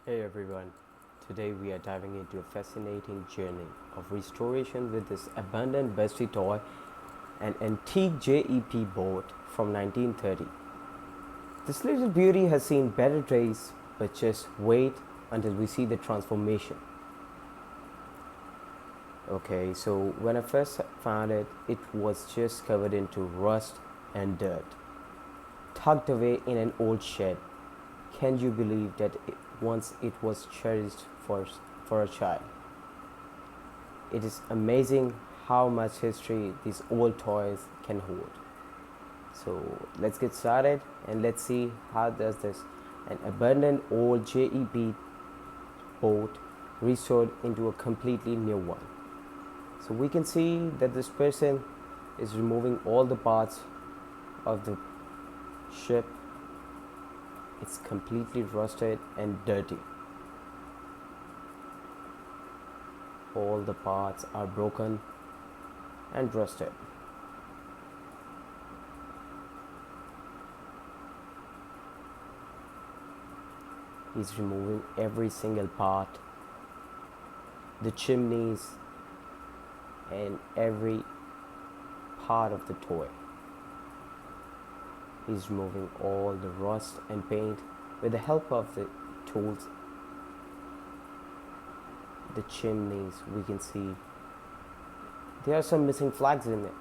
Hey everyone, today we are diving into a fascinating journey of restoration with this abandoned bestie toy, an antique JEP boat from 1930. This little beauty has seen better days, but just wait until we see the transformation. Okay, so when I first found it, it was just covered into rust and dirt, tucked away in an old shed. Can you believe that once it was cherished for a child? It is amazing how much history these old toys can hold. So let's get started and let's see how does this an abandoned old JEP boat restored into a completely new one. So we can see that this person is removing all the parts of the ship. It's completely rusted and dirty. All the parts are broken and rusted. He's removing every single part, the chimneys, and every part of the toy. He's removing all the rust and paint with the help of the tools. The chimneys, we can see there are some missing flags in it.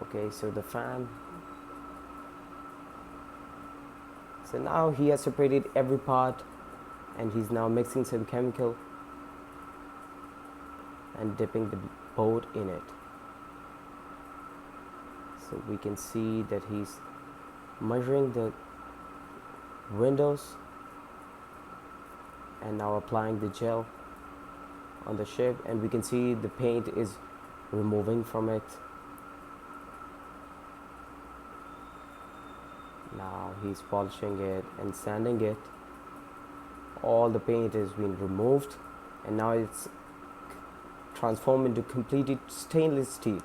Okay, so the fan. So now he has separated every part and he's now mixing some chemical and dipping the boat in it. So we can see that he's measuring the windows and now applying the gel on the ship, and we can see the paint is removing from it. Now he's polishing it and sanding it. All the paint has been removed and now it's transformed into completely stainless steel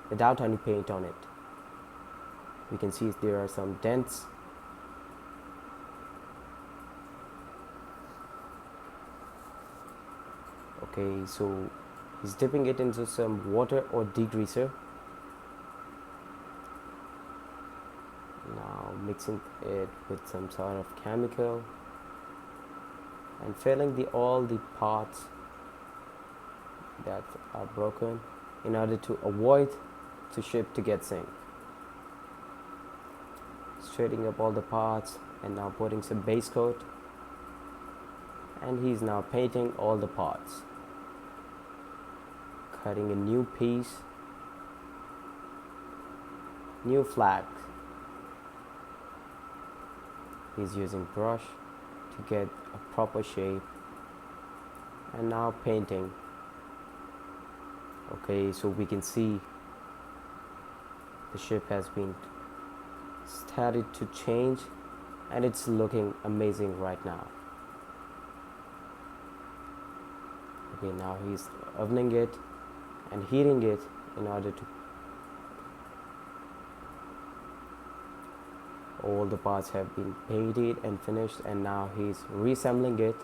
without any paint on it. We can see there are some dents. Okay, so he's dipping it into some water or degreaser. Now mixing it with some sort of chemical and filling all the parts that are broken in order to avoid the ship to get sink. Straightening up all the parts and now putting some base coat, and he's now painting all the parts, cutting a new piece, new flag. He's using brush to get a proper shape and now painting. Okay, so we can see the ship has been started to change and it's looking amazing right now. Okay, now he's ovening it and heating it in order to all the parts have been painted and finished, and now he's reassembling it.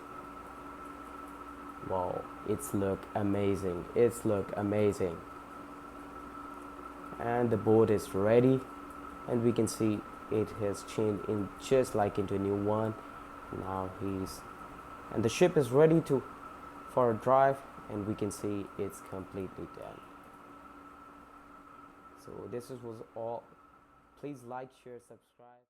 Wow, it's look amazing. And the boat is ready, and we can see it has changed in just like into a new one. Now and the ship is ready for a drive, and we can see it's completely done. So this was all. Please like, share, subscribe.